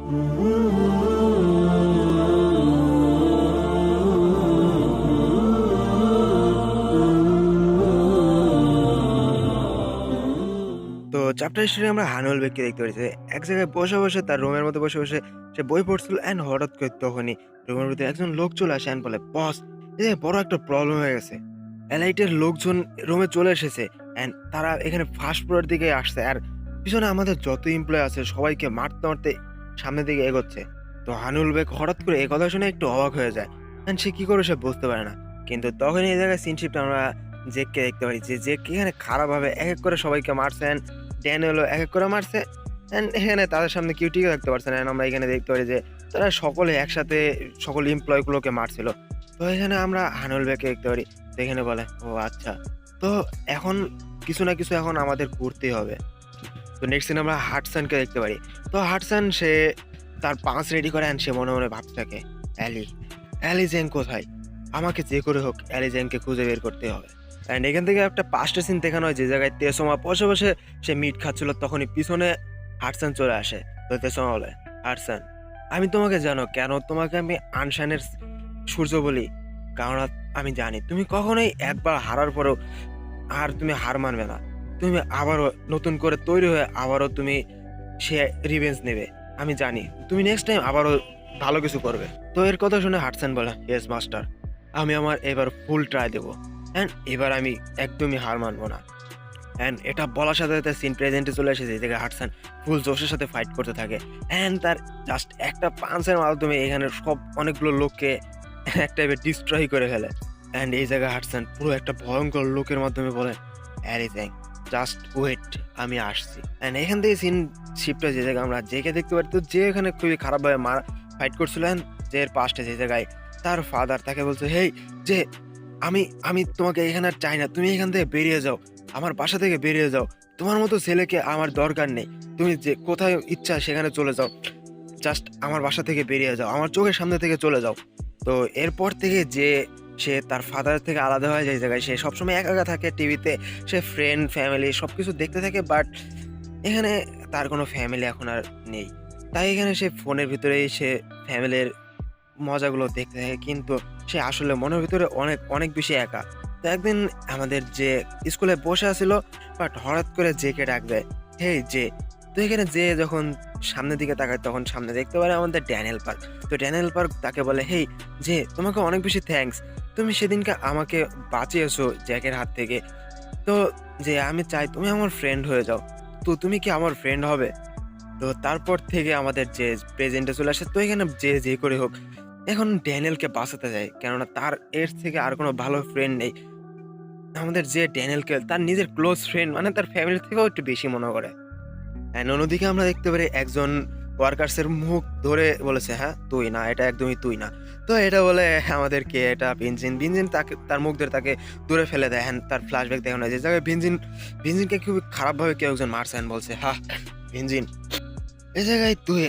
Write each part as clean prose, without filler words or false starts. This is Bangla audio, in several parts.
তো চ্যাপ্টার স্টোরি আমরা হানুল বেগকে দেখতে পারি যে এক জায়গায় বসে তার রুমের মধ্যে বসে সে বই পড়ছিল অ্যান্ড হঠাৎ করে তখনই রুমের ভিতরে একজন লোক চলে আসে অ্যান্ড বলে, বস, এই যে বড় একটা প্রবলেম হয়ে গেছে। এলাইটের লোকজন রুমে চলে এসেছে অ্যান্ড তারা এখানে ফার্স্ট ফ্লোরের দিকে আসছে আর পিছনে আমাদের যত এমপ্লয় আছে সবাইকে মারতে সামনের দিকে এগোচ্ছে। তো হানুল বেগ হঠাৎ করে এই কথা শুনে একটু অবাক হয়ে যায় অ্যান্ড সে কি করে সে বুঝতে পারে না। কিন্তু তখন এই জায়গায় সিনশিপটা আমরা জেককে দেখতে পারি যে জেক এখানে খারাপভাবে এক এক করে সবাইকে মারছে। ড্যানিয়েলও এক এক করে মারছে অ্যান্ড এখানে তাদের সামনে কেউ টিকে থাকতে পারছে না। আমরা এখানে দেখতে পারি যে তারা সকলে একসাথে সকল এমপ্লয়গুলোকে মারছিল। তো এখানে আমরা হানুল বেগকে দেখতে পারি। তো এখানে বলে, ও আচ্ছা, তো এখন কিছু না কিছু এখন আমাদের করতেই হবে। তো নেক্সট দিন আমরা হাটসানকে দেখতে পারি। তো হাটসান সে তার পাঁচ রেডি করে সে মনে মনে ভাবতে থাকে, অ্যালি অ্যালি জ্যাং কোথায়? আমাকে যে করে হোক অ্যালি জ্যাংকে খুঁজে বের করতে হবে। অ্যান্ড এখান থেকে একটা পাঁচটা সিন দেখানো হয় যে জায়গায় তেসমা বসে সে মিট খাচ্ছিল, তখনই পিছনে হাটসান চলে আসে। তো তেসমা বলে, হাটসান, আমি তোমাকে জানো কেন তোমাকে আমি আনশানের সূর্য বলি? কারণ আমি জানি তুমি কখনোই একবার হারার পরেও আর তুমি হার মানবে না। তুমি আবারও নতুন করে তৈরি হয়ে আবারও তুমি সে রিভেঞ্জ নেবে। আমি জানি তুমি নেক্সট টাইম আবারও ভালো কিছু করবে। তো এর কথা শুনে হাটসান বলে, ইয়েস মাস্টার, আমি আমার এবার ফুল ট্রাই দেবো অ্যান্ড এবার আমি একদমই হার মানবো না। অ্যান্ড এটা বলার সাথে সিন প্রেজেন্টে চলে এসেছে যে হাটসান ফুল জোশের সাথে ফাইট করতে থাকে অ্যান্ড তার জাস্ট একটা পাঞ্চের মাধ্যমে এখানে সব অনেকগুলো লোককে এক টাইপের ডিস্ট্রয় করে ফেলে। অ্যান্ড এই জায়গায় হাটসান পুরো একটা ভয়ঙ্কর লোকের মাধ্যমে বলে, এনিথিং, জাস্ট ওয়েট, আমি আসছি। অ্যান্ড এখান থেকে সিন শিফটে যে জায়গায় আমরা জেকে দেখতে পারি। তো যে এখানে খুবই খারাপভাবে ফাইট করছিল অ্যান্ড যে এর পাশে যে জায়গায় তার ফাদার তাকে বলছে, হেই যে আমি আমি তোমাকে এখানে আর চাই না, তুমি এখান থেকে বেরিয়ে যাও, আমার বাসা থেকে বেরিয়ে যাও, তোমার মতো ছেলেকে আমার দরকার নেই, তুমি যে কোথায় ইচ্ছা সেখানে চলে যাও, জাস্ট আমার বাসা থেকে বেরিয়ে যাও, আমার চোখের সামনে থেকে চলে যাও। তো এরপর থেকে যে সে তার ফাদার থেকে আলাদা হয়ে যায় জায়গায়, সে সবসময় একা একা থাকে টিভিতে, সে ফ্রেন্ড ফ্যামিলি সবকিছু দেখতে থাকে, বাট এখানে তার কোনো ফ্যামিলি এখন আর নেই। তাই এখানে সে ফোনের ভিতরেই সে ফ্যামিলির মজাগুলো দেখতে থাকে, কিন্তু সে আসলে মনের ভিতরে অনেক অনেক বেশি একা। তো একদিন আমাদের যে স্কুলে বসে আছিল, বাট হঠাৎ করে জেকে ডাক দেয়, হেই জে। তো এখানে যে যখন সামনের দিকে তাকায় তখন সামনে দেখতে পারে আমাদের ড্যানিয়েল পার্ক। তো ড্যানিয়েল পার্ক তাকে বলে, হেই যে, তোমাকে অনেক বেশি থ্যাঙ্কস, তুমি সেদিনকে আমাকে বাঁচিয়েছো জ্যাকের হাত থেকে। তো যে আমি চাই তুমি আমার ফ্রেন্ড হয়ে যাও, তো তুমি কি আমার ফ্রেন্ড হবে? তো তারপর থেকে আমাদের যে প্রেজেন্টে চলে আসে। তো এখানে যে করে হোক এখন ড্যানিয়েলকে বাঁচাতে যায়, কেননা তার এর থেকে আর কোনো ভালো ফ্রেন্ড নেই। আমাদের যে ড্যানিয়েলকে তার নিজের ক্লোজ ফ্রেন্ড মানে তার ফ্যামিলি থেকেও একটু বেশি মনে করে। অ্যান্ড অন্যদিকে আমরা দেখতে পারি একজন ওয়ার্কার্সের মুখ ধরে বলেছে, হ্যাঁ তুই না, এটা একদমই তুই না। তো এটা বলে আমাদেরকে এটা ভিনজিন তাকে তার মুখ ধরে তাকে দূরে ফেলে দেয়। হ্যাঁ, তার ফ্ল্যাশব্যাক দেখানো হয় যে জায়গায় ভিনজিনকে খুব খারাপভাবে কেউ একজন মারছে and বলছে, হ্যাঁ ভিনজিন, এই জায়গায় তুই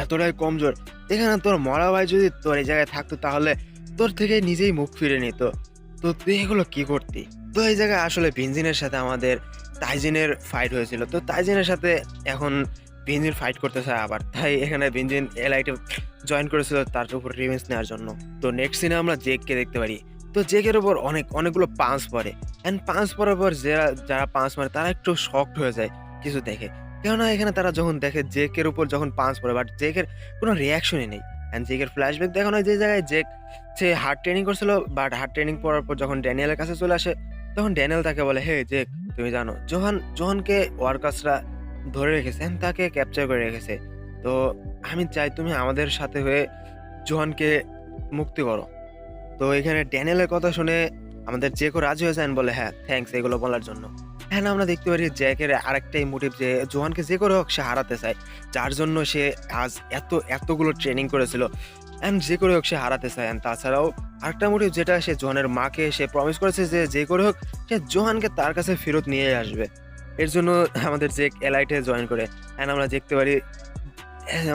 এতটাই কমজোর, এখানে তোর মরা ভাই যদি তোর এই জায়গায় থাকতো তাহলে তোর থেকে নিজেই মুখ ফিরে নিত, তো তুই এগুলো কি করতি? তো এই জায়গায় আসলে ভিনজিনের সাথে আমাদের তাইজিনের ফাইট হয়েছিল। তো তাইজিনের সাথে এখন ভিনজিন ফাইট করতে চায় আবার, তাই এখানে ভিনজিন এলাইটে জয়েন করেছিল তার উপর রিভেঞ্জ নেওয়ার জন্য। তো নেক্সট সিনে আমরা জেককে দেখতে পারি। তো জেকের উপর অনেকগুলো পাঞ্চ পড়ে অ্যান্ড পাঞ্চ পড়ার পর যারা পাঞ্চ মারে তারা একটু শকড হয়ে যায় কিছু দেখে, কেননা এখানে তারা যখন দেখে জেকের উপর যখন পাঞ্চ পড়ে বাট জেকের কোনো রিয়াকশনই নেই। অ্যান্ড জেকের ফ্ল্যাশব্যাক দেখানো হয় যে জায়গায় জেক সে হার্ড ট্রেনিং করছিল, বাট হার্ড ট্রেনিং করার পর যখন ড্যানিয়েলের কাছে চলে আসে তখন ড্যানিয়েল তাকে বলে, হে জেক, তুমি জানো জোহানকে ওয়ার্কার্সরা ধরে রেখেছে and তাকে ক্যাপচার করে রেখেছে। তো আমি চাই তুমি আমাদের সাথে হয়ে জোহানকে মুক্তি করো। তো এখানে ড্যানিয়েলের কথা শুনে আমাদের জেকও রাজি হয়ে যায় and বলে, হ্যাঁ থ্যাঙ্কস এগুলো বলার জন্য। হ্যাঁ, আমরা দেখতে পারি জ্যাকের আরেকটাই মোটিভ যে জোহানকে যে করে হোক সে হারাতে চায়, যার জন্য সে আজ এতগুলো ট্রেনিং করেছিল অ্যান্ড যে করে হোক সে হারাতে চায়। অ্যান্ড তাছাড়াও আরেকটা মোটিভ যেটা সে জোহানের মাকে সে প্রমিস করেছে যে করে হোক সে জোহানকে তার কাছে ফেরত নিয়ে আসবে। এর জন্য আমাদের জেক এলাইটে জয়েন করে অ্যান্ড আমরা দেখতে পারি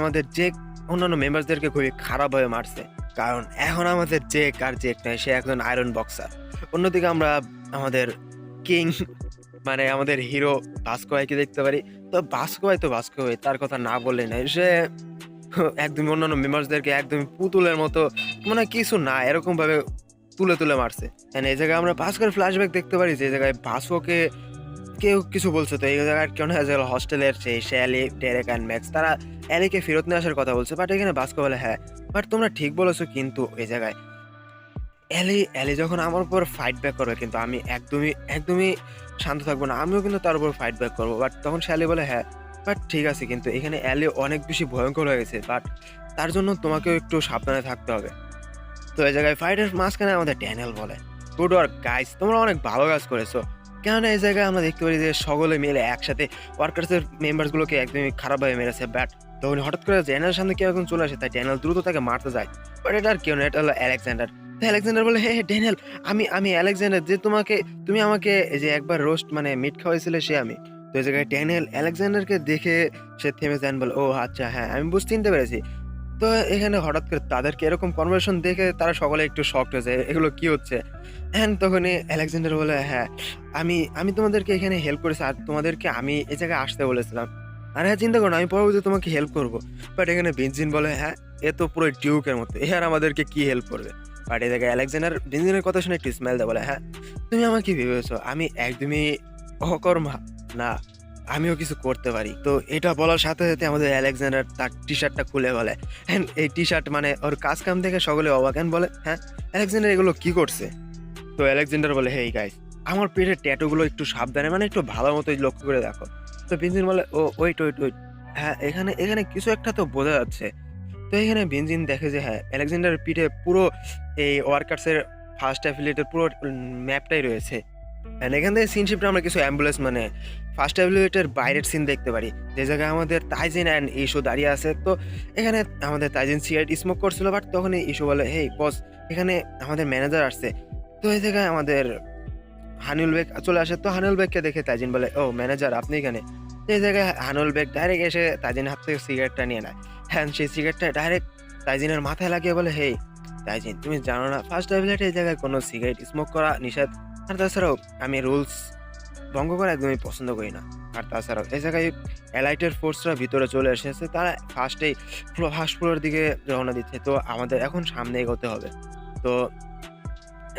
আমাদের জেক অন্যান্য মেম্বারসদেরকে খুবই খারাপভাবে মারছে, কারণ এখন আমাদের জেক আর জেক নয়, সে একজন আয়রন বক্সার। অন্যদিকে আমরা আমাদের কিং মানে আমাদের হিরো ভাস্কো ভাইকে দেখতে পারি। তো ভাস্কো ভাই তার কথা না বললে নাই, সে একদমই অন্যান্য মেম্বার্সদেরকে একদমই পুতুলের মতো মানে কিছু না এরকমভাবে তুলে মারছে। অ্যান্ড এই জায়গায় আমরা ভাস্কর ফ্ল্যাশব্যাক দেখতে পারি যে জায়গায় ভাস্কোকে কেউ কিছু বলছে, তো এই জায়গায় কেন হস্টেলের সেই শ্যালি, ডেরেক অ্যান্ড ম্যাক্স তারা অ্যালিকে ফেরত নিয়ে আসার কথা বলছে। বাট এখানে ভাস্কো বলে হ্যাঁ, বাট তোমরা ঠিক বলেছো, কিন্তু এই জায়গায় অ্যালি যখন আমার উপর ফাইট ব্যাক করবে কিন্তু আমি একদমই শান্ত থাকবো না। আমিও কিন্তু তার উপর ফাইট ব্যাক করবো। বাট তখন শ্যালি বলে হ্যাঁ, বাট ঠিক আছে, কিন্তু এখানে অ্যালি অনেক বেশি ভয়ঙ্কর হয়ে গেছে। বাট তার জন্য তোমাকেও একটু সাবধানে থাকতে হবে। তো এই জায়গায় ফাইটের মাঝখানে আমাদের ড্যানিয়েল বলে, গুড ওয়ার্ক গাইস, তোমরা অনেক ভালো কাজ করেছো। কেননা এই জায়গায় আমরা দেখতে পারি যে সকলে মিলে একসাথে ওয়ার্কার্সের মেম্বারসগুলোকে একদমই খারাপভাবে মেরেছে। বাট তখন হঠাৎ করে ড্যানিয়েলের সামনে কেউ একজন চলে আসে, তাই ড্যানিয়েল দ্রুত তাকে মারতে যায়। বাট এটা আর কেউ না, এটা হলো আলেকজান্ডার। তো আলেকজান্ডার বলে হে হে ড্যানিয়েল, আমি আলেকজান্ডার, যে তুমি আমাকে এই যে একবার রোস্ট মানে মিট খাওয়াইছিলে সে আমি। তো এই জায়গায় ড্যানিয়েল আলেকজান্ডারকে দেখে সে থেমে যান, বলে ও আচ্ছা হ্যাঁ আমি চিনতে পেরেছি। তো এখানে হঠাৎ করে তাদেরকে এরকম কনভারসেশন দেখে তারা সকলে একটু শকড হয়ে যায়, এগুলো কি হচ্ছে। অ্যান্ড তখনই আলেকজান্ডার বলে হ্যাঁ, আমি তোমাদেরকে এখানে হেল্প করেছি, আর তোমাদেরকে আমি এই জায়গায় আসতে বলেছিলাম। আর হ্যাঁ চিন্তা করো না, আমি পরবর্তী তোমাকে হেল্প করবো। বাট এখানে বেনজিন বলে হ্যাঁ, এ তো পুরো ডিউকের মতো, এ আর আমাদেরকে কি হেল্প করবে। বাট এই জায়গায় আলেকজান্ডার বেনজিনের কথা শুনে একটু স্মেল দেয়, বলে হ্যাঁ তুমি আমাকে কি ভেবেছো আমি একদমই অকর্মা না, আমিও কিছু করতে পারি। তো এটা বলার সাথে সাথে আমাদের আলেকজান্ডার তার টি শার্টটা খুলে বলে, হ্যাঁ এই টি শার্ট মানে ওর কাজ কাম দেখে সকলে অবাক। হ্যাঁ বলে হ্যাঁ আলেকজান্ডার এগুলো কি করছে। তো আলেকজান্ডার বলে হেই গাইস, আমার পেটের ট্যাটুগুলো একটু সাবধানে মানে একটু ভালো মতো লক্ষ্য করে দেখো। তো বেনজিন বলে ও ওয়েট, হ্যাঁ এখানে এখানে কিছু একটা তো বোঝা যাচ্ছে। তো এখানে বেনজিন দেখে যে হ্যাঁ আলেকজান্ডারের পিঠে পুরো এই ওয়ার্কার্সের ফার্স্ট অ্যাফিলিয়েটের পুরো ম্যাপটাই রয়েছে। অ্যান্ড এখান থেকে সিন শিফটে আমরা কিছু অ্যাম্বুলেন্স মানে ফার্স্ট অ্যাফিলিয়েটের বাইরের সিন দেখতে পারি, যে জায়গায় আমাদের তাইজিন অ্যান্ড ইস্যু দাঁড়িয়ে আছে। তো এখানে আমাদের তাইজিন সিগারেট স্মোক করছিল, বাট তখন ইস্যু বলে হেই বস, এখানে আমাদের ম্যানেজার আসছে। তো এই জায়গায় আমাদের হানিউল বেগ চলে আসে। তো হানিউল বেগকে দেখে তাইজিন বলে ও ম্যানেজার আপনি এখানে। তো এই জায়গায় হানিউল বেগ ডাইরেক্ট এসে তাইজিনের হাত থেকে সিগারেটটা নিয়ে নেয়। হ্যাঁ সেই সিগারেটটা ডাইরেক্ট তাইজিনের মাথায় লাগিয়ে বলে হেই তাইজিন, তুমি জানো না ফার্স্ট অ্যাফিলিয়েটে এই জায়গায় কোনো সিগারেট স্মোক করা নিষেধ। আর তাছাড়াও আমি রুলস ভঙ্গ করা একদমই পছন্দ করি না। আর তাছাড়াও এই জায়গায় অ্যালাইটের ফোর্সরা ভিতরে চলে এসেছে, তারা ফার্স্ট ফ্লোরের দিকে রওনা দিচ্ছে। তো আমাদের এখন সামনে এগোতে হবে। তো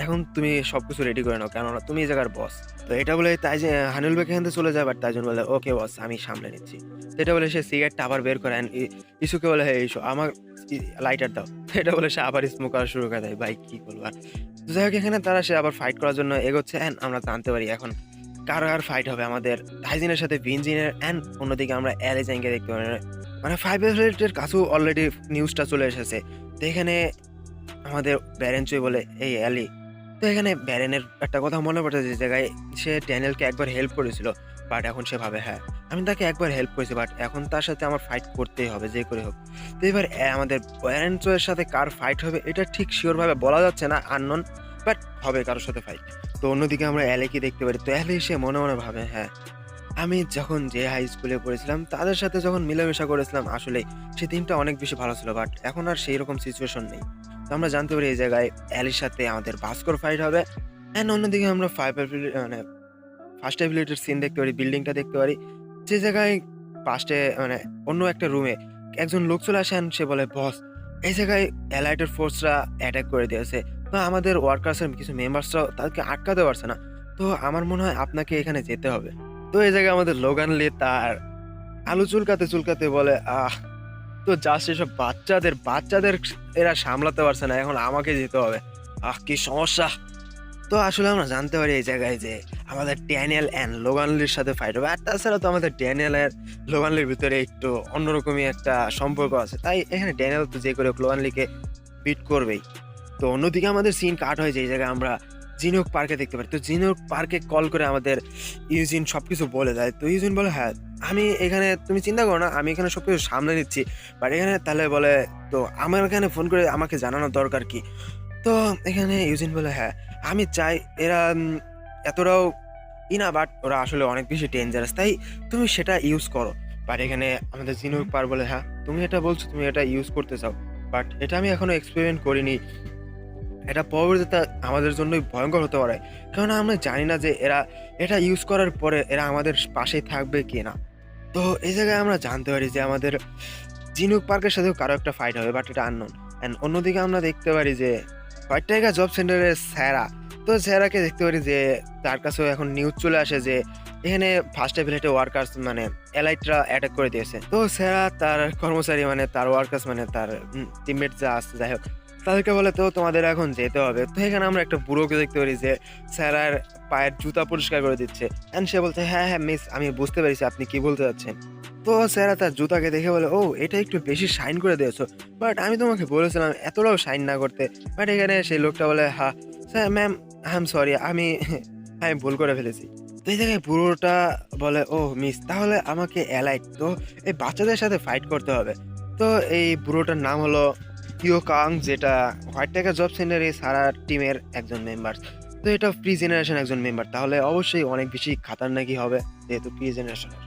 এখন তুমি সবকিছু রেডি করে নাও, কেননা তুমি এই জায়গার বস। তো এটা বলে তাই যে হানিউল বেগ এখান থেকে চলে যায়, বাট তাইজুন বলে ওকে বস আমি সামলে নিচ্ছি। তো এটা বলে সে সিগারেটটা আবার বের করে ইস্যুকে বলে হ্যাঁ ইস্যু আমার লাইটার দাও। তো এটা বলে সে আবার স্মোক করা শুরু করে দেয়। ভাই কি বলবো আর। তো যাই হোক এখানে তারা সে আবার ফাইট করার জন্য এগোচ্ছে। অ্যান্ড আমরা জানতে পারি এখন কার ফাইট হবে, আমাদের তাইজিনের সাথে ভিনজিনের। অ্যান্ড অন্যদিকে আমরা অ্যালেজাইনকে দেখতে পারি, মানে 5 এর কাছেও অলরেডি নিউজটা চলে এসেছে। তো এখানে আমাদের ব্যারেনচই বলে এই অ্যালি। তো এখানে ব্যারেনের একটা কথা মনে পড়ছে, যে জায়গায় সে ড্যানিয়েলকে একবার হেল্প করেছিল। বাট এখন সে ভাবে হ্যাঁ আমি তাকে একবার হেল্প করেছি, বাট এখন তার সাথে আমার ফাইট করতেই হবে যে করে হোক। তো এবার আমাদের ব্যারেনচয়ের সাথে কার ফাইট হবে এটা ঠিক শিওরভাবে বলা যাচ্ছে না, আননোন, বাট হবে কারোর সাথে ফাইট। তো অন্যদিকে আমরা অ্যালেকে দেখতে পারি। তো অ্যালে সে মনে ভাবে হ্যাঁ আমি যখন যে হাই স্কুলে পড়েছিলাম তাদের সাথে যখন মিলেমিশা করেছিলাম আসলে সেই দিনটা অনেক বেশি ভালো ছিল। বাট এখন আর সেই রকম সিচুয়েশন নেই। তো আমরা জানতে পারি এই জায়গায় অ্যালির সাথে আমাদের ভাস্কর ফাইট হবে। অ্যান্ড অন্যদিকে আমরা মানে ফার্স্ট অ্যাফিলিয়েটেড সিন দেখতে পারি, বিল্ডিংটা দেখতে পারি, যে জায়গায় ফার্স্টে মানে অন্য একটা রুমে একজন লোক চলে আসেন, সে বলে বস এই জায়গায় অ্যালাইটেড ফোর্সরা অ্যাটাক করে দিয়েছে। তো আমাদের ওয়ার্কার্সের কিছু মেম্বার্সরাও তাদেরকে আটকাতে পারছে না। তো আমার মনে হয় আপনাকে এখানে যেতে হবে। তো এই জায়গায় আমাদের লোগান লি তার আলু চুলকাতে বলে তো জাস্ট এসব বাচ্চাদের এরা সামলাতে পারছে না, এখন আমাকে যেতে হবে। কি সমস্যা। তো আসলে আমরা জানতে পারি এই জায়গায় যে আমাদের ড্যানিয়েল অ্যান্ড লোগানলির সাথে ফাইট হবে। আর তাছাড়া তো আমাদের ড্যানিয়েল আর লোগানলির ভিতরে একটু অন্যরকমই একটা সম্পর্ক আছে, তাই এখানে ড্যানিয়েল তো যে করে লোগানলিকে বিট করবেই। তো অন্যদিকে আমাদের সিন কাট হয় যে এই জায়গায় আমরা জিনোক পার্কে দেখতে পারি। তো জিনোক পার্কে কল করে আমাদের ইউজিন সবকিছু বলে দেয়। তো ইউজিন বলে হ্যাঁ আমি এখানে, তুমি চিন্তা করো না, আমি এখানে সবকিছু সামলে নিচ্ছি। বাট এখানে তাহলে বলে তো আমার এখানে ফোন করে আমাকে জানানোর দরকার কি। তো এখানে ইউজিন বলে হ্যাঁ আমি চাই এরা এতটাও না, বাট ওরা আসলে অনেক বেশি ডেঞ্জারাস, তাই তুমি সেটা ইউজ করো। বাট এখানে আমাদের জিনুক পার বলে হ্যাঁ তুমি এটা বলছো, তুমি এটা ইউজ করতে চাও, বাট এটা আমি এখনো এক্সপেরিমেন্ট করিনি, এটা পরবর্তীতে আমাদের জন্যই ভয়ঙ্কর হতে পারে, কারণ আমরা জানি না যে এরা এটা ইউজ করার পরে এরা আমাদের পাশেই থাকবে কি না। তো এই জায়গায় আমরা জানতে পারি যে আমাদের জিনুক পার্কের সাথেও কারো একটা ফাইট হবে, বাট এটা আননোন। অ্যান্ড অন্যদিকে আমরা দেখতে পারি যে হোয়াইট টাইগার জব সেন্টারের স্যারা, তো স্যারাকে দেখতে পারি যে তার কাছেও এখন নিউজ চলে আসে যে এখানে ফার্স্ট এভিলেটে ওয়ার্কার্স মানে এলাইটরা অ্যাটাক করে দিয়েছে। তো স্যারা তার কর্মচারী মানে তার ওয়ার্কার্স মানে তার টিমমেট যা আছে যাই হোক তাদেরকে বলে তো তোমাদের এখন যেতে হবে। তো এখানে আমরা একটা বুড়োকে দেখতে পারি যে স্যারার পায়ের জুতা পরিষ্কার করে দিচ্ছে। অ্যান্ড সে বলছে হ্যাঁ হ্যাঁ মিস, আমি বুঝতে পেরেছি আপনি কি বলতে চাচ্ছেন। তো স্যারা তার জুতাকে দেখে বলে ও এটা একটু বেশি শাইন করে দিয়েছো, বাট আমি তোমাকে বলেছিলাম এতটাও শাইন না করতে। বাট এখানে সেই লোকটা বলে হ্যাঁ sir ma'am I am sorry, আমি আমি ভুল করে ফেলেছি। তো এই জায়গায় বুড়োটা বলে ও মিস তাহলে আমাকে অ্যালাইট তো এই বাচ্চাদের সাথে ফাইট করতে হবে। তো এই বুড়োটার নাম হলো ইয়ো কাং, যেটা হোয়াইট টাইগার জব সেন্টারে সারা টিমের একজন মেম্বার। তো এটা প্রি জেনারেশন একজন মেম্বার, তাহলে অবশ্যই অনেক বেশি খাতারনাকি হবে যেহেতু প্রি জেনারেশনের।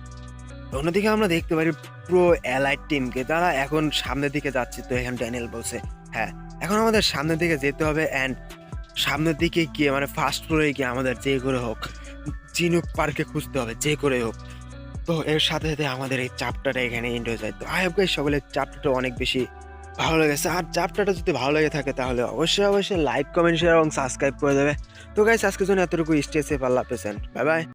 অন্যদিকে আমরা দেখতে পারি পুরো অ্যালাইড টিমকে, তারা এখন সামনের দিকে যাচ্ছে। তো এখন ড্যানিয়েল বলছে হ্যাঁ এখন আমাদের সামনের দিকে যেতে হবে, অ্যান্ড সামনের দিকে গিয়ে মানে ফার্স্ট ফ্লোরে গিয়ে আমাদের যে করে হোক জিনুক পার্কে খুঁজতে হবে যে করে হোক। তো এর সাথে সাথে আমাদের এই চ্যাপ্টারটা এখানে এন্ড হয়ে যায়। তো আই হোপ গাইস সকলের চ্যাপ্টারটা অনেক বেশি ভালো লেগেছে। আর চ্যাপ্টারটা যদি ভালো লেগে থাকে তাহলে অবশ্যই অবশ্যই লাইক কমেন্ট শেয়ার এবং সাবস্ক্রাইব করে দেবে। তো গাইস আজকের জন্য এতটুকু, স্টে সেফ, আল্লাহ হাফেজ, বাই বাই।